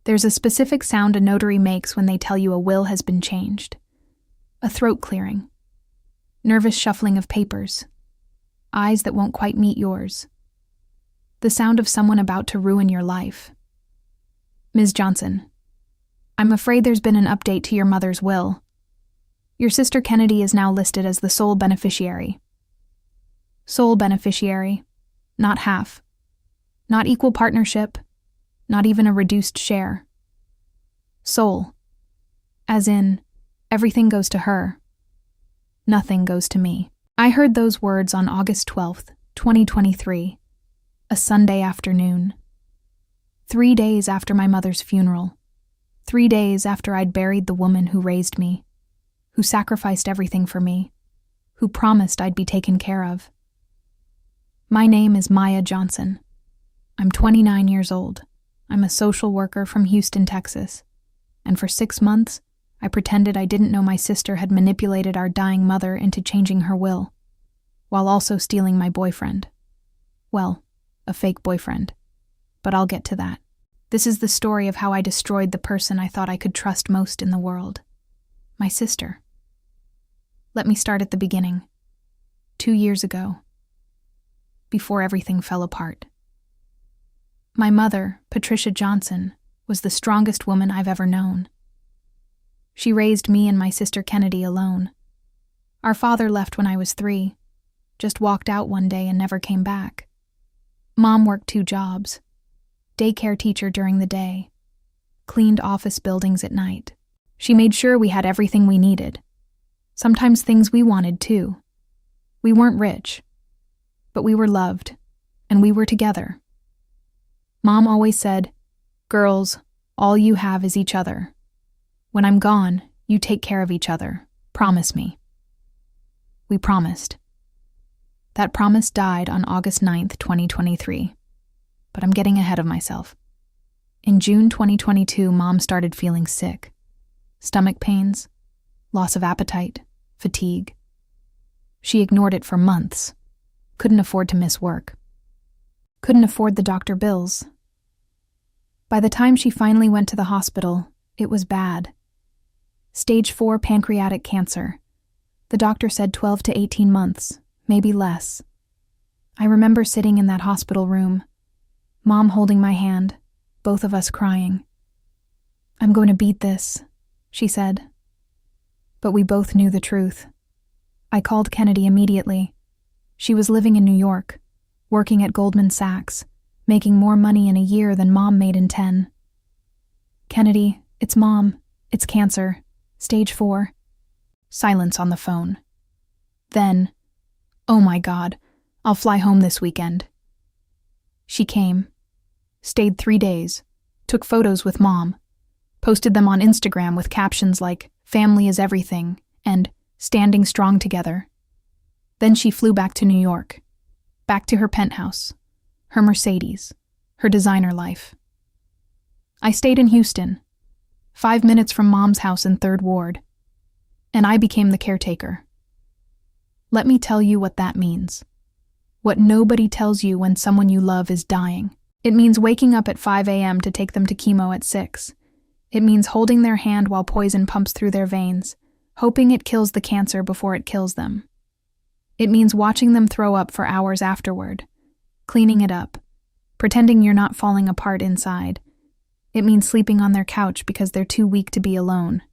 There's a specific sound a notary makes when they tell you a will has been changed. A throat clearing. Nervous shuffling of papers. Eyes that won't quite meet yours. The sound of someone about to ruin your life. Ms. Johnson, I'm afraid there's been an update to your mother's will. Your sister Kennedy is now listed as the sole beneficiary. Sole beneficiary, not half. Not equal partnership, not even a reduced share. Sole, as in, everything goes to her. Nothing goes to me. I heard those words on August 12th, 2023, a Sunday afternoon. 3 days after my mother's funeral. 3 days after I'd buried the woman who raised me, who sacrificed everything for me, who promised I'd be taken care of. My name is Maya Johnson. I'm 29 years old. I'm a social worker from Houston, Texas. And for 6 months, I pretended I didn't know my sister had manipulated our dying mother into changing her will, while also stealing my boyfriend. Well, a fake boyfriend. But I'll get to that. This is the story of how I destroyed the person I thought I could trust most in the world. My sister. Let me start at the beginning. 2 years ago. Before everything fell apart. My mother, Patricia Johnson, was the strongest woman I've ever known. She raised me and my sister Kennedy alone. Our father left when I was 3, just walked out one day and never came back. Mom worked 2 jobs. Daycare teacher during the day, cleaned office buildings at night. She made sure we had everything we needed. Sometimes things we wanted too. We weren't rich, but we were loved, and we were together. Mom always said, "Girls, all you have is each other. When I'm gone, you take care of each other. Promise me." We promised. That promise died on August 9th, 2023. But I'm getting ahead of myself. In June 2022, Mom started feeling sick. Stomach pains, loss of appetite, fatigue. She ignored it for months. Couldn't afford to miss work. Couldn't afford the doctor bills. By the time she finally went to the hospital, it was bad. Stage 4 pancreatic cancer. The doctor said 12 to 18 months, maybe less. I remember sitting in that hospital room, Mom holding my hand, both of us crying. "I'm going to beat this," she said. But we both knew the truth. I called Kennedy immediately. She was living in New York, working at Goldman Sachs, making more money in a year than Mom made in 10. "Kennedy, it's Mom. It's cancer. Stage 4. Silence on the phone. Then, "Oh my God, I'll fly home this weekend." She came. Stayed 3 days, took photos with Mom, posted them on Instagram with captions like, "Family is everything," and "Standing strong together." Then she flew back to New York, back to her penthouse, her Mercedes, her designer life. I stayed in Houston, 5 minutes from Mom's house in 3rd Ward, and I became the caretaker. Let me tell you what that means. What nobody tells you when someone you love is dying. It means waking up at 5 a.m. to take them to chemo at 6. It means holding their hand while poison pumps through their veins, hoping it kills the cancer before it kills them. It means watching them throw up for hours afterward, cleaning it up, pretending you're not falling apart inside. It means sleeping on their couch because they're too weak to be alone,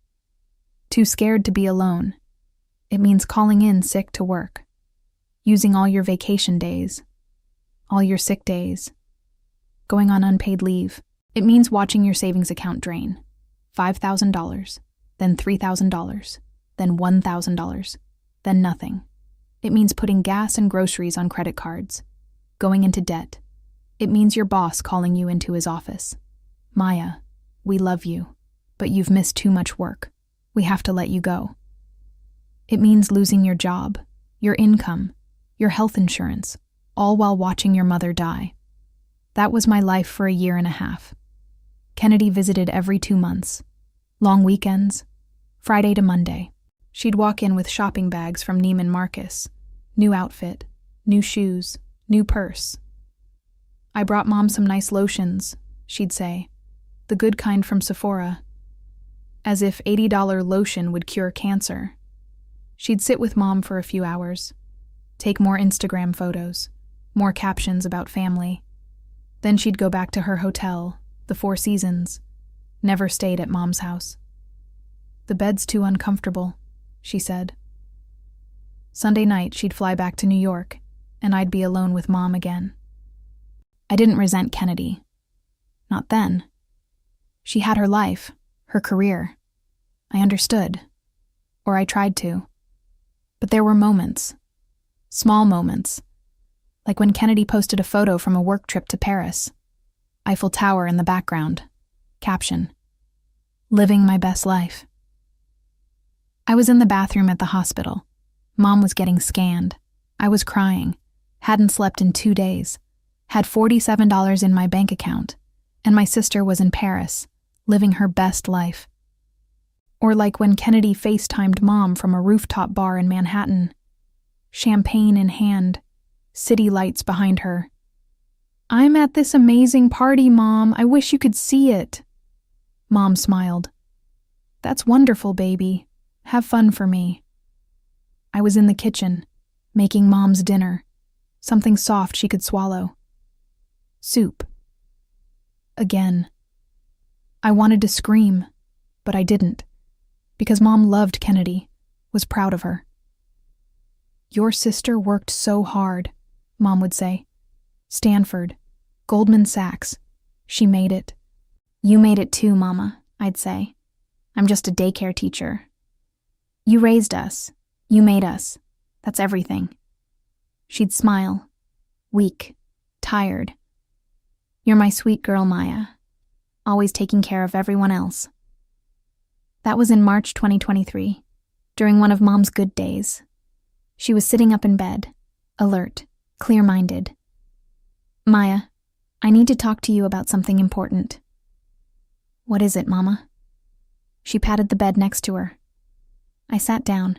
too scared to be alone. It means calling in sick to work, using all your vacation days, all your sick days, going on unpaid leave. It means watching your savings account drain. $5,000, then $3,000, then $1,000, then nothing. It means putting gas and groceries on credit cards, going into debt. It means your boss calling you into his office. "Maya, we love you, but you've missed too much work. We have to let you go." It means losing your job, your income, your health insurance, all while watching your mother die. That was my life for a year and a half. Kennedy visited every 2 months. Long weekends, Friday to Monday. She'd walk in with shopping bags from Neiman Marcus, new outfit, new shoes, new purse. "I brought Mom some nice lotions," she'd say. the good kind from Sephora. As if $80 lotion would cure cancer. She'd sit with Mom for a few hours, take more Instagram photos, more captions about family. Then she'd go back to her hotel, the Four Seasons, never stayed at Mom's house. "The bed's too uncomfortable," she said. Sunday night, she'd fly back to New York, and I'd be alone with Mom again. I didn't resent Kennedy. Not then. She had her life, her career. I understood. Or I tried to. But there were moments. Small moments. Like when Kennedy posted a photo from a work trip to Paris. Eiffel Tower in the background. Caption: "Living my best life." I was in the bathroom at the hospital. Mom was getting scanned. I was crying. Hadn't slept in 2 days. Had $47 in my bank account. And my sister was in Paris, living her best life. Or like when Kennedy FaceTimed Mom from a rooftop bar in Manhattan. Champagne in hand, city lights behind her. "I'm at this amazing party, Mom. I wish you could see it." Mom smiled. "That's wonderful, baby. Have fun for me." I was in the kitchen, making Mom's dinner, something soft she could swallow. Soup. Again. I wanted to scream, but I didn't, because Mom loved Kennedy, was proud of her. "Your sister worked so hard," Mom would say. "Stanford, Goldman Sachs, she made it." "You made it too, Mama," I'd say. "I'm just a daycare teacher. You raised us. You made us. That's everything." She'd smile, weak, tired. "You're my sweet girl, Maya. Always taking care of everyone else." That was in March 2023, during one of Mom's good days. She was sitting up in bed, alert, clear-minded. "Maya, I need to talk to you about something important." "What is it, Mama?" She patted the bed next to her. I sat down.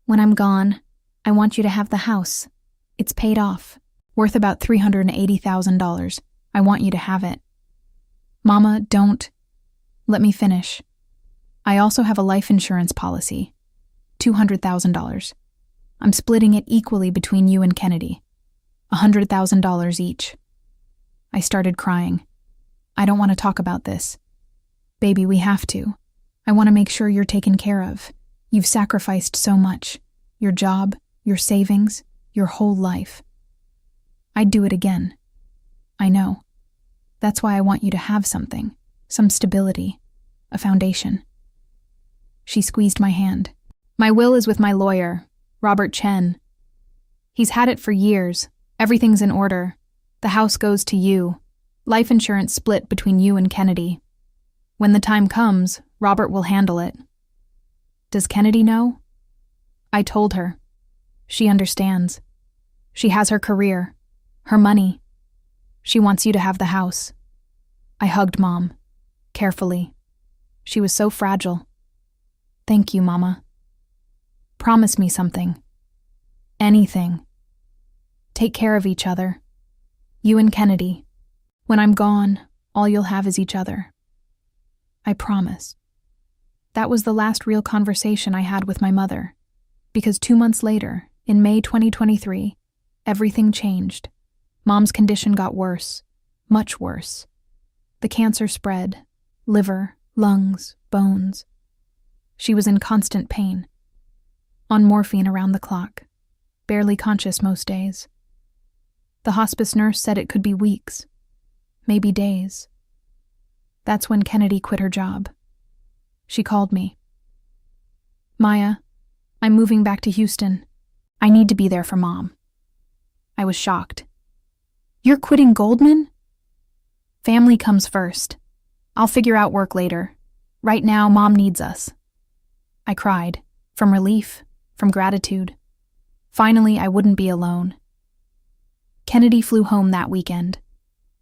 "When I'm gone, I want you to have the house. It's paid off, worth about $380,000. I want you to have it." "Mama, don't." "Let me finish. I also have a life insurance policy. $200,000. I'm splitting it equally between you and Kennedy. $100,000 each." I started crying. "I don't want to talk about this. Baby, we have to. I want to make sure you're taken care of. You've sacrificed so much. Your job, your savings, your whole life." "I'd do it again." "I know. That's why I want you to have something, some stability, a foundation." She squeezed my hand. "My will is with my lawyer, Robert Chen. He's had it for years. Everything's in order. The house goes to you. Life insurance split between you and Kennedy. When the time comes, Robert will handle it." "Does Kennedy know?" I told her. She understands. She has her career, her money. She wants you to have the house. I hugged Mom, carefully. She was so fragile. "Thank you, Mama. Promise me something. Anything. Take care of each other. You and Kennedy. When I'm gone, all you'll have is each other." I promise. That was the last real conversation I had with my mother, because 2 months later, in May 2023, everything changed. Mom's condition got worse, much worse. The cancer spread, liver, lungs, bones. She was in constant pain. On morphine around the clock, barely conscious most days. The hospice nurse said it could be weeks, maybe days. That's when Kennedy quit her job. She called me. "Maya, I'm moving back to Houston. I need to be there for Mom." I was shocked. "You're quitting Goldman?" "Family comes first. I'll figure out work later. Right now, Mom needs us." I cried, from relief, from gratitude. Finally, I wouldn't be alone. Kennedy flew home that weekend,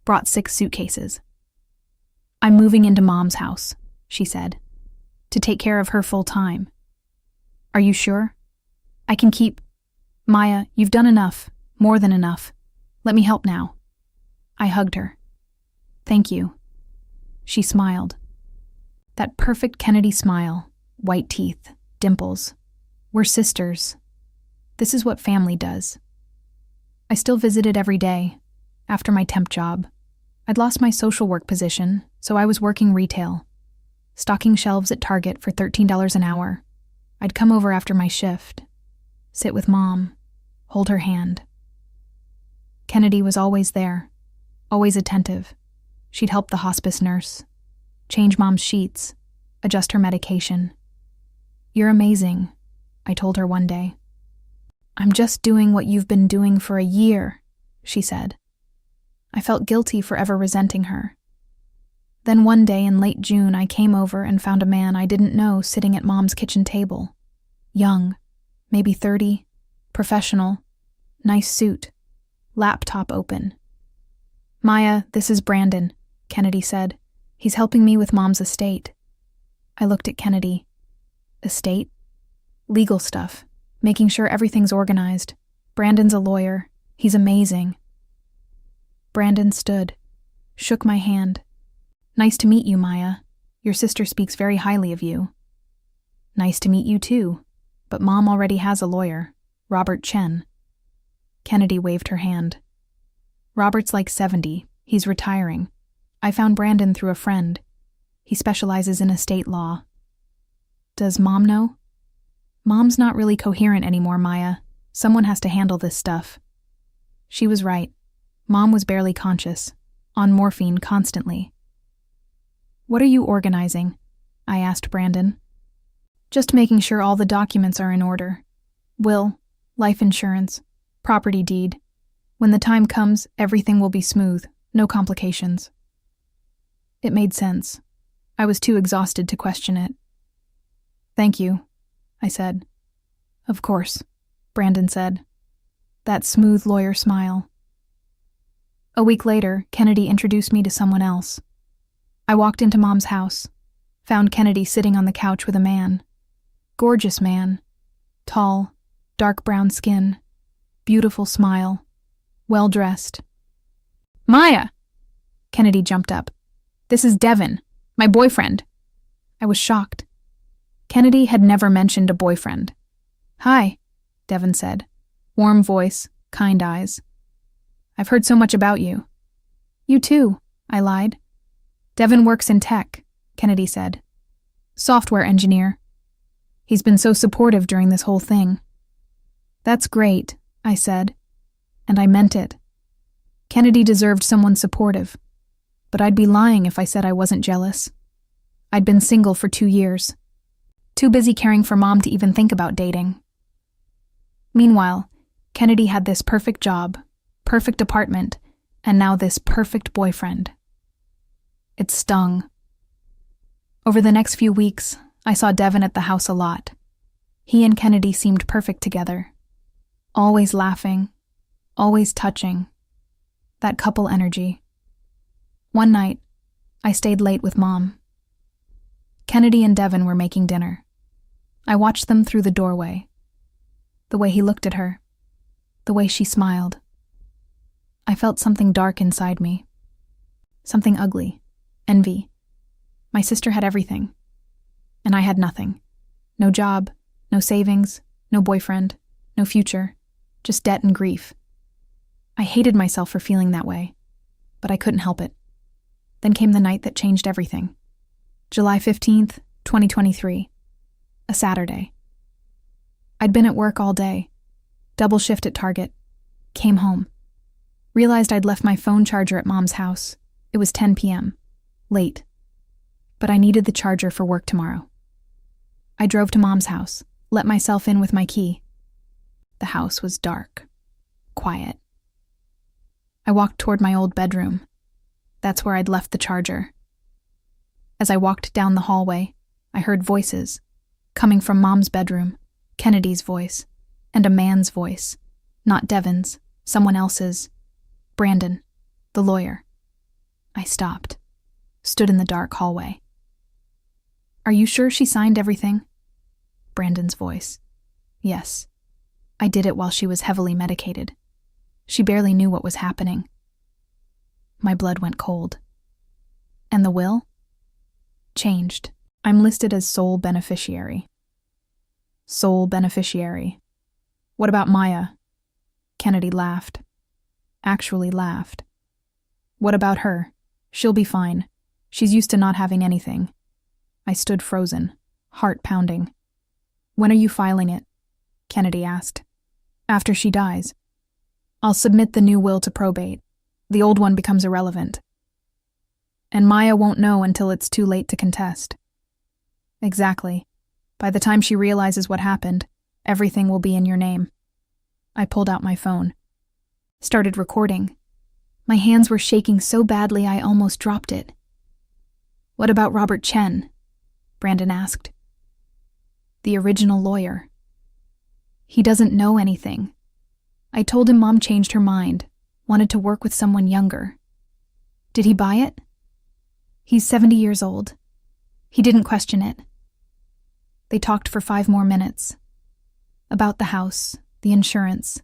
brought 6 suitcases. "I'm moving into Mom's house," she said, "to take care of her full time." "Are you sure? I can keep—" "Maya, you've done enough, more than enough. Let me help now." I hugged her. "Thank you." She smiled. That perfect Kennedy smile, white teeth, dimples. We're sisters. This is what family does. I still visited every day. After my temp job, I'd lost my social work position, so I was working retail, stocking shelves at Target for $13 an hour. I'd come over after my shift, sit with Mom, hold her hand. Kennedy was always there, always attentive. She'd help the hospice nurse, change Mom's sheets, adjust her medication. "You're amazing," I told her one day. "I'm just doing what you've been doing for a year," she said. I felt guilty for ever resenting her. Then one day in late June, I came over and found a man I didn't know sitting at Mom's kitchen table. Young, maybe 30, professional, nice suit, laptop open. "Maya, this is Brandon," Kennedy said. "He's helping me with Mom's estate." I looked at Kennedy. Estate? Legal stuff, making sure everything's organized. Brandon's a lawyer. He's amazing. Brandon stood, shook my hand. "Nice to meet you, Maya. Your sister speaks very highly of you." "Nice to meet you too, but Mom already has a lawyer, Robert Chen." Kennedy waved her hand. "Robert's like 70. He's retiring. I found Brandon through a friend. He specializes in estate law." "Does Mom know?" "Mom's not really coherent anymore, Maya. Someone has to handle this stuff." She was right. Mom was barely conscious, on morphine constantly. "What are you organizing?" I asked Brandon. "Just making sure all the documents are in order. Will, life insurance, property deed. When the time comes, everything will be smooth, no complications." It made sense. I was too exhausted to question it. "Thank you," I said. "Of course," Brandon said. That smooth lawyer smile. A week later, Kennedy introduced me to someone else. I walked into Mom's house, found Kennedy sitting on the couch with a man. Gorgeous man. Tall, dark brown skin, beautiful smile, well-dressed. "Maya!" Kennedy jumped up. "This is Devin, my boyfriend." I was shocked. Kennedy had never mentioned a boyfriend. "Hi," Devin said. Warm voice, kind eyes. "I've heard so much about you." "You too," I lied. "Devin works in tech," Kennedy said. "Software engineer. He's been so supportive during this whole thing." "That's great," I said, and I meant it. Kennedy deserved someone supportive, but I'd be lying if I said I wasn't jealous. I'd been single for 2 years, too busy caring for Mom to even think about dating. Meanwhile, Kennedy had this perfect job, perfect apartment, and now this perfect boyfriend. It stung. Over the next few weeks, I saw Devin at the house a lot. He and Kennedy seemed perfect together. Always laughing, always touching. That couple energy. One night, I stayed late with Mom. Kennedy and Devin were making dinner. I watched them through the doorway. The way he looked at her. The way she smiled. I felt something dark inside me. Something ugly. Envy. My sister had everything. And I had nothing. No job, no savings, no boyfriend, no future, just debt and grief. I hated myself for feeling that way, but I couldn't help it. Then came the night that changed everything. July 15th, 2023. A Saturday. I'd been at work all day. Double shift at Target. Came home. Realized I'd left my phone charger at Mom's house. It was 10 p.m. Late. But I needed the charger for work tomorrow. I drove to Mom's house, let myself in with my key. The house was dark. Quiet. I walked toward my old bedroom. That's where I'd left the charger. As I walked down the hallway, I heard voices, coming from Mom's bedroom, Kennedy's voice, and a man's voice, not Devin's, someone else's. Brandon, the lawyer. I stopped, stood in the dark hallway. "Are you sure she signed everything?" Brandon's voice. "Yes. I did it while she was heavily medicated. She barely knew what was happening." My blood went cold. "And the will?" Changed. I'm listed as sole beneficiary. Sole beneficiary. What about Maya? Kennedy laughed. Actually laughed. What about her? She'll be fine. She's used to not having anything. I stood frozen, heart pounding. When are you filing it? Kennedy asked. After she dies. I'll submit the new will to probate. The old one becomes irrelevant. And Maya won't know until it's too late to contest. Exactly. By the time she realizes what happened, everything will be in your name. I pulled out my phone. Started recording. My hands were shaking so badly I almost dropped it. What about Robert Chen? Brandon asked. The original lawyer. He doesn't know anything. I told him Mom changed her mind, wanted to work with someone younger. Did he buy it? He's 70 years old. He didn't question it. They talked for 5 more minutes. About the house, the insurance,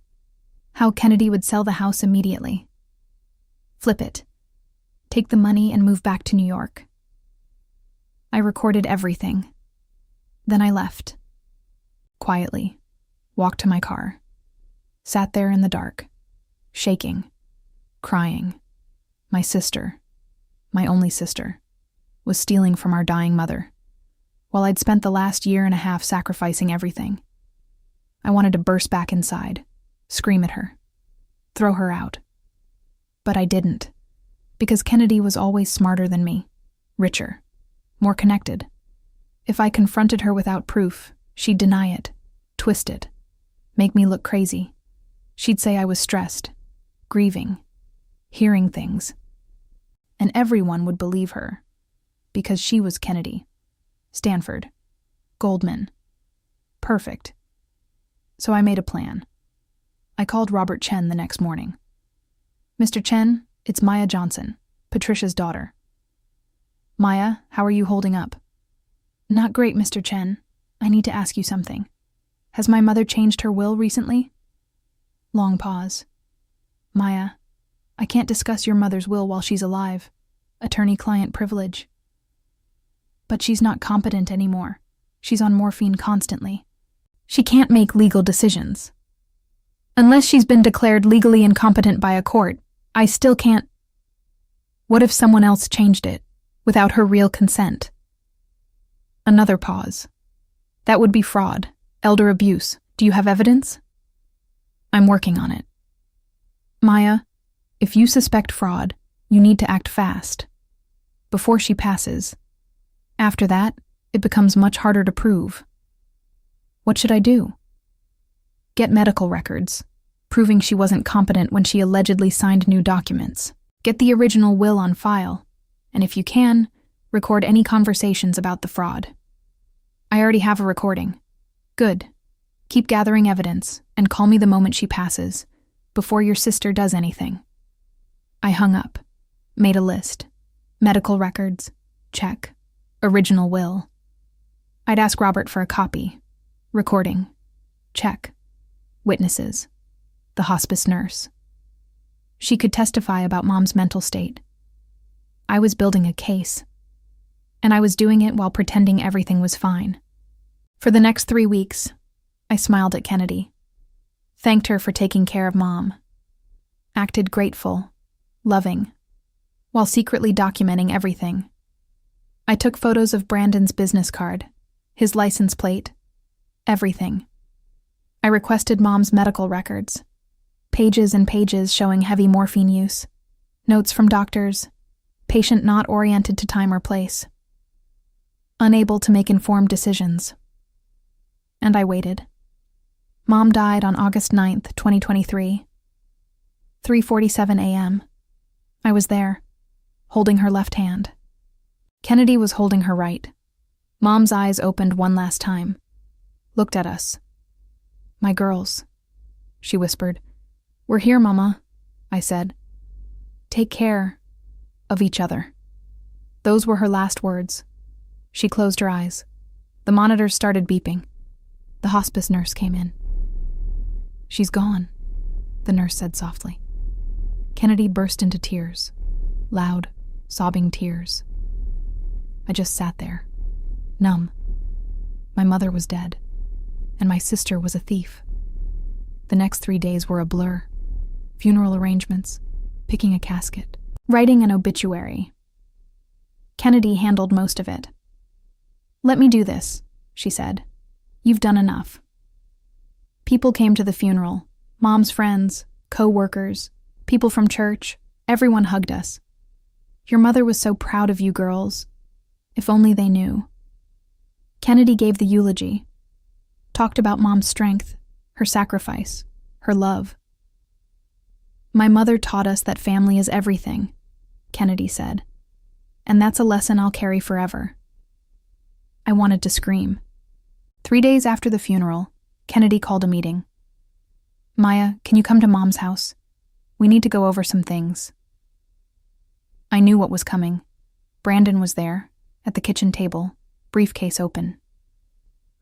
how Kennedy would sell the house immediately. Flip it. Take the money and move back to New York. I recorded everything. Then I left. Quietly. Walked to my car. Sat there in the dark. Shaking. Crying. My sister, my only sister, was stealing from our dying mother, while I'd spent the last year and a half sacrificing everything. I wanted to burst back inside, scream at her, throw her out. But I didn't, because Kennedy was always smarter than me, richer, more connected. If I confronted her without proof, she'd deny it, twist it, make me look crazy. She'd say I was stressed, grieving, hearing things. And everyone would believe her, because she was Kennedy, Stanford, Goldman. Perfect. So I made a plan. I called Robert Chen the next morning. Mr. Chen, it's Maya Johnson, Patricia's daughter. Maya, how are you holding up? Not great, Mr. Chen. I need to ask you something. Has my mother changed her will recently? Long pause. Maya, I can't discuss your mother's will while she's alive. Attorney-client privilege. But she's not competent anymore. She's on morphine constantly. She can't make legal decisions. Unless she's been declared legally incompetent by a court, I still can't. What if someone else changed it, without her real consent? Another pause. That would be fraud, elder abuse. Do you have evidence? I'm working on it. Maya, if you suspect fraud, you need to act fast. Before she passes. After that, it becomes much harder to prove. What should I do? Get medical records, proving she wasn't competent when she allegedly signed new documents. Get the original will on file, and if you can, record any conversations about the fraud. I already have a recording. Good. Keep gathering evidence, and call me the moment she passes, before your sister does anything. I hung up, made a list. Medical records, check. Original will. I'd ask Robert for a copy. Recording, check. Witnesses, the hospice nurse. She could testify about Mom's mental state. I was building a case, and I was doing it while pretending everything was fine. For the next 3 weeks, I smiled at Kennedy, thanked her for taking care of Mom, acted grateful, loving, while secretly documenting everything. I took photos of Brandon's business card, his license plate, everything. I requested Mom's medical records, pages and pages showing heavy morphine use, notes from doctors, patient not oriented to time or place, unable to make informed decisions. And I waited. Mom died on August 9th, 2023. 3:47 a.m. I was there, holding her left hand. Kennedy was holding her right. Mom's eyes opened one last time, looked at us. My girls, she whispered. We're here, Mama, I said. Take care of each other. Those were her last words. She closed her eyes. The monitors started beeping. The hospice nurse came in. She's gone, the nurse said softly. Kennedy burst into tears, loud, sobbing tears. I just sat there, numb. My mother was dead, and my sister was a thief. The next 3 days were a blur. Funeral arrangements, picking a casket, writing an obituary. Kennedy handled most of it. "Let me do this," she said. "You've done enough." People came to the funeral, Mom's friends, co-workers, people from church. Everyone hugged us. "Your mother was so proud of you girls. If only they knew." Kennedy gave the eulogy, talked about Mom's strength, her sacrifice, her love. "My mother taught us that family is everything," Kennedy said, "and that's a lesson I'll carry forever." I wanted to scream. 3 days after the funeral, Kennedy called a meeting. "Maya, can you come to Mom's house? We need to go over some things." I knew what was coming. Brandon was there, at the kitchen table, briefcase open.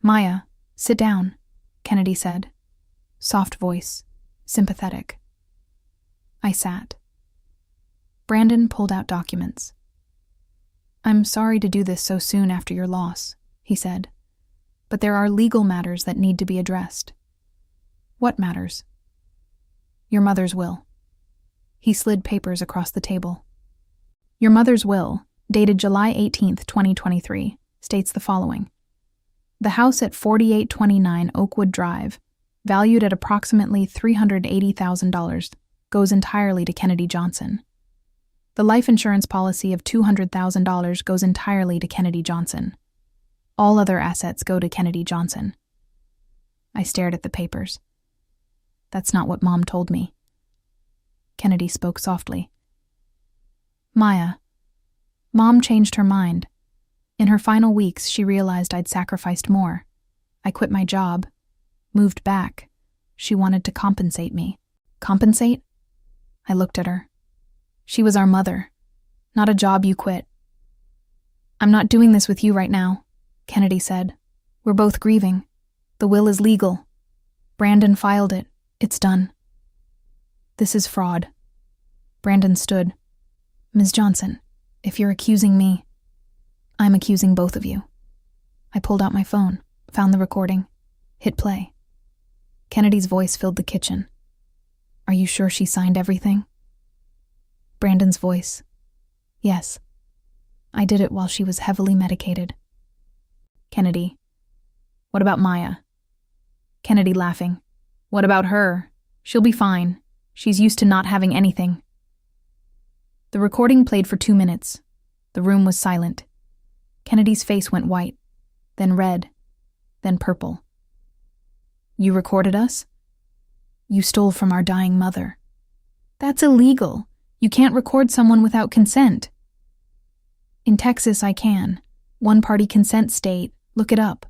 "Maya, sit down," Kennedy said. Soft voice, sympathetic. I sat. Brandon pulled out documents. "I'm sorry to do this so soon after your loss," he said, "but there are legal matters that need to be addressed." "What matters?" "Your mother's will." He slid papers across the table. Your mother's will, dated July 18th, 2023, states the following. The house at 4829 Oakwood Drive, valued at approximately $380,000, goes entirely to Kennedy Johnson. The life insurance policy of $200,000 goes entirely to Kennedy Johnson. All other assets go to Kennedy Johnson. I stared at the papers. That's not what Mom told me. Kennedy spoke softly. "Maya, Mom changed her mind. In her final weeks, she realized I'd sacrificed more. I quit my job, moved back. She wanted to compensate me." "Compensate?" I looked at her. "She was our mother, not a job you quit." "I'm not doing this with you right now," Kennedy said. "We're both grieving. The will is legal. Brandon filed it. It's done." "This is fraud." Brandon stood. "Ms. Johnson, if you're accusing me, I'm accusing both of you." I pulled out my phone, found the recording, hit play. Kennedy's voice filled the kitchen. "Are you sure she signed everything?" Brandon's voice. "Yes. I did it while she was heavily medicated." Kennedy. "What about Maya?" Kennedy laughing. "What about her? She'll be fine. She's used to not having anything." The recording played for 2 minutes. The room was silent. Kennedy's face went white, then red, then purple. "You recorded us? You stole from our dying mother." "That's illegal. You can't record someone without consent." "In Texas, I can. One-party consent state. Look it up."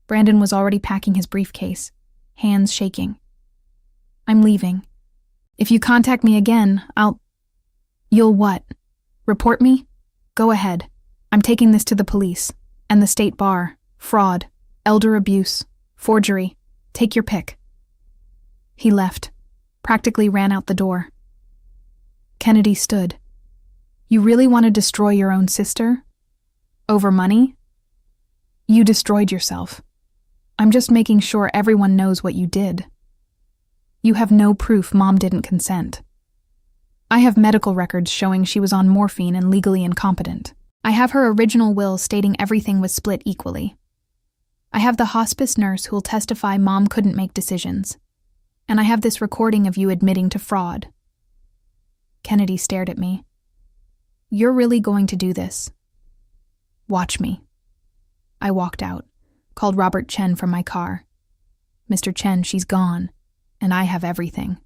Brandon was already packing his briefcase, hands shaking. "I'm leaving. If you contact me again, You'll what? Report me? Go ahead. I'm taking this to the police and the state bar. Fraud, elder abuse, forgery. Take your pick." He left, practically ran out the door. Kennedy stood. "You really want to destroy your own sister? Over money? You destroyed yourself. I'm just making sure everyone knows what you did. You have no proof Mom didn't consent. I have medical records showing she was on morphine and legally incompetent. I have her original will stating everything was split equally. I have the hospice nurse who'll testify Mom couldn't make decisions. And I have this recording of you admitting to fraud." Kennedy stared at me. "You're really going to do this? Watch me." I walked out, called Robert Chen from my car. "Mr. Chen, she's gone, and I have everything."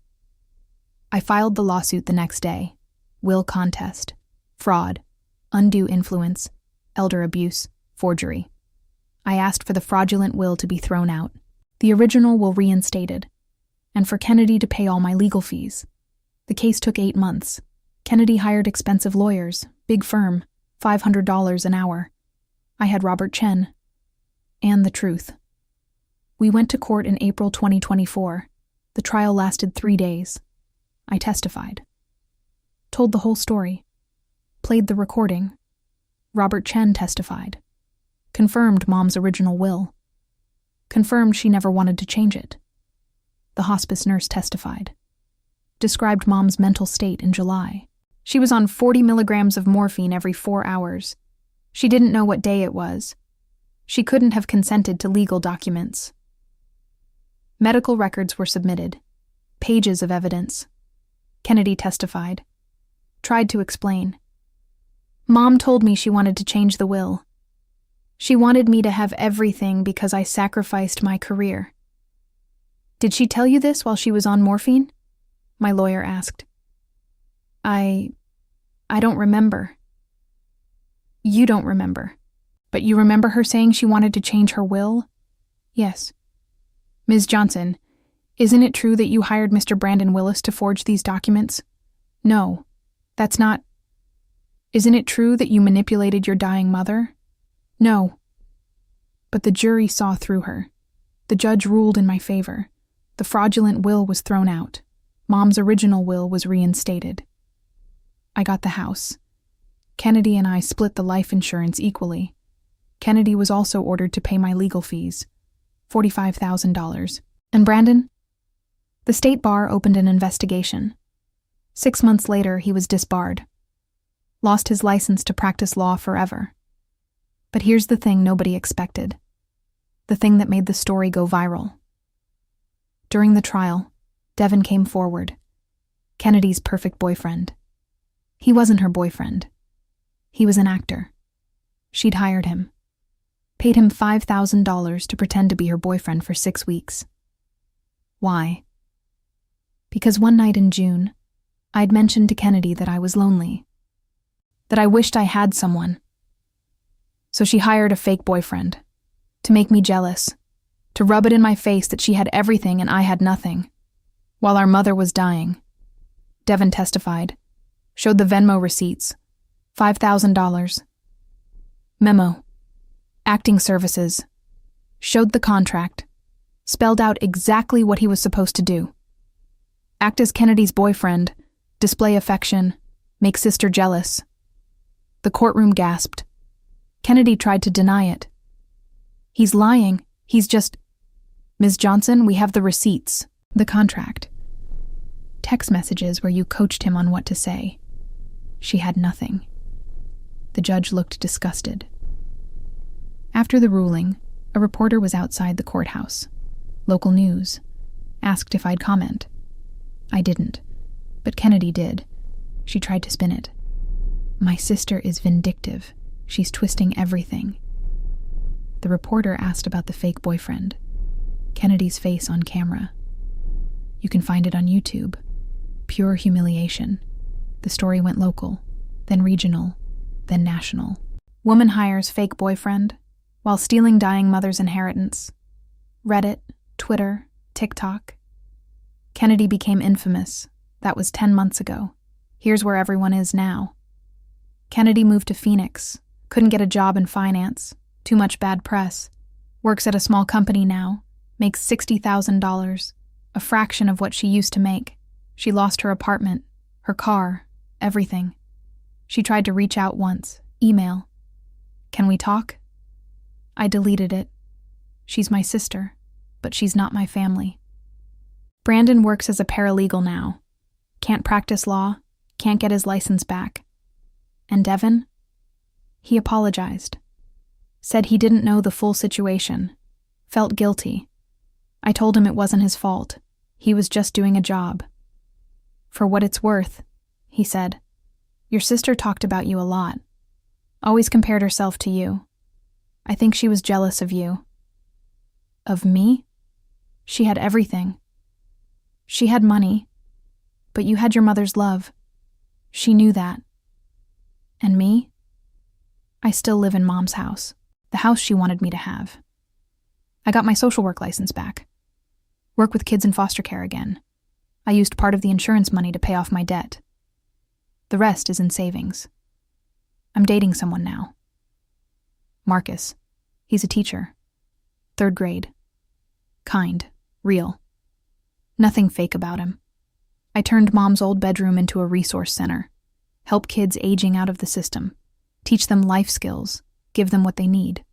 I filed the lawsuit the next day. Will contest, fraud, undue influence, elder abuse, forgery. I asked for the fraudulent will to be thrown out, the original will reinstated, and for Kennedy to pay all my legal fees. The case took 8 months. Kennedy hired expensive lawyers, big firm, $500 an hour. I had Robert Chen. And the truth. We went to court in April 2024. The trial lasted 3 days. I testified. Told the whole story. Played the recording. Robert Chen testified. Confirmed Mom's original will. Confirmed she never wanted to change it. The hospice nurse testified. Described Mom's mental state in July. She was on 40 milligrams of morphine every 4 hours. She didn't know what day it was. She couldn't have consented to legal documents. Medical records were submitted. Pages of evidence. Kennedy testified. Tried to explain. Mom told me she wanted to change the will. She wanted me to have everything because I sacrificed my career. Did she tell you this while she was on morphine? My lawyer asked. I don't remember. You don't remember. But you remember her saying she wanted to change her will? Yes. Ms. Johnson, isn't it true that you hired Mr. Brandon Willis to forge these documents? No, that's not. Isn't it true that you manipulated your dying mother? No. But the jury saw through her. The judge ruled in my favor. The fraudulent will was thrown out. Mom's original will was reinstated. I got the house. Kennedy and I split the life insurance equally. Kennedy was also ordered to pay my legal fees, $45,000. And Brandon? The state bar opened an investigation. 6 months later, he was disbarred. Lost his license to practice law forever. But here's the thing nobody expected. The thing that made the story go viral. During the trial, Devin came forward. Kennedy's perfect boyfriend. He wasn't her boyfriend. He was an actor. She'd hired him. Paid him $5,000 to pretend to be her boyfriend for 6 weeks. Why? Because one night in June, I'd mentioned to Kennedy that I was lonely. That I wished I had someone. So she hired a fake boyfriend. To make me jealous. To rub it in my face that she had everything and I had nothing. While our mother was dying. Devin testified. Showed the Venmo receipts. $5,000. Memo. Acting services. Showed the contract. Spelled out exactly what he was supposed to do. Act as Kennedy's boyfriend. Display affection. Make sister jealous. The courtroom gasped. Kennedy tried to deny it. He's lying. He's just... Ms. Johnson, we have the receipts. The contract. Text messages where you coached him on what to say. She had nothing. The judge looked disgusted. After the ruling, a reporter was outside the courthouse. Local news. Asked if I'd comment. I didn't. But Kennedy did. She tried to spin it. My sister is vindictive. She's twisting everything. The reporter asked about the fake boyfriend. Kennedy's face on camera. You can find it on YouTube. Pure humiliation. The story went local, then regional, then national. Woman hires fake boyfriend while stealing dying mother's inheritance. Reddit, Twitter, TikTok. Kennedy became infamous. That was 10 months ago. Here's where everyone is now. Kennedy moved to Phoenix. Couldn't get a job in finance. Too much bad press. Works at a small company now. Makes $60,000. A fraction of what she used to make. She lost her apartment, her car, everything. She tried to reach out once. Email. Can we talk? I deleted it. She's my sister, but she's not my family. Brandon works as a paralegal now. Can't practice law. Can't get his license back. And Devin? He apologized. Said he didn't know the full situation. Felt guilty. I told him it wasn't his fault. He was just doing a job. For what it's worth, he said. Your sister talked about you a lot. Always compared herself to you. I think she was jealous of you. Of me? She had everything. She had money. But you had your mother's love. She knew that. And me? I still live in Mom's house. The house she wanted me to have. I got my social work license back. Work with kids in foster care again. I used part of the insurance money to pay off my debt. The rest is in savings. I'm dating someone now. Marcus. He's a teacher. 3rd grade. Kind. Real. Nothing fake about him. I turned Mom's old bedroom into a resource center. Help kids aging out of the system. teach them life skills, give them what they need.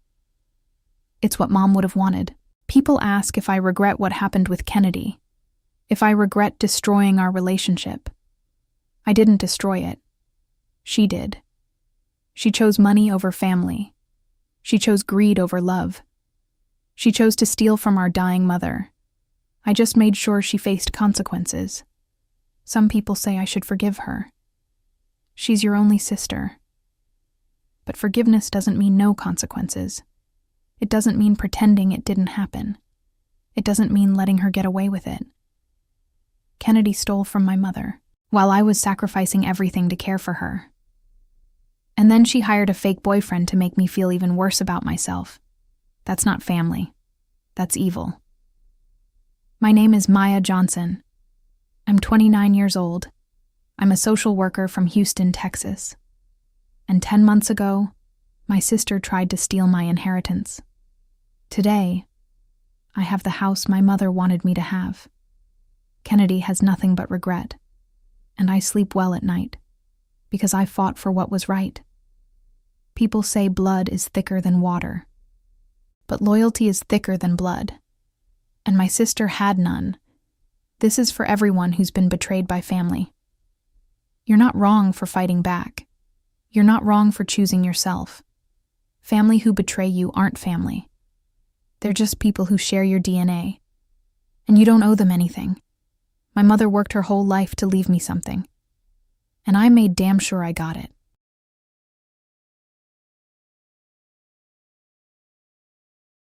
It's what Mom would have wanted. People ask if I regret what happened with Kennedy, if I regret destroying our relationship. I didn't destroy it. She did. She chose money over family. She chose greed over love. She chose to steal from our dying mother. I just made sure she faced consequences. Some people say I should forgive her. She's your only sister. But forgiveness doesn't mean no consequences. It doesn't mean pretending it didn't happen. It doesn't mean letting her get away with it. Kennedy stole from my mother, while I was sacrificing everything to care for her. And then she hired a fake boyfriend to make me feel even worse about myself. That's not family. That's evil. My name is Maya Johnson. I'm 29 years old. I'm a social worker from Houston, Texas. And 10 months ago, my sister tried to steal my inheritance. Today, I have the house my mother wanted me to have. Kennedy has nothing but regret, and I sleep well at night, because I fought for what was right. People say blood is thicker than water, but loyalty is thicker than blood, and my sister had none. This is for everyone who's been betrayed by family. You're not wrong for fighting back. You're not wrong for choosing yourself. Family who betray you aren't family. They're just people who share your DNA, and you don't owe them anything. My mother worked her whole life to leave me something, and I made damn sure I got it.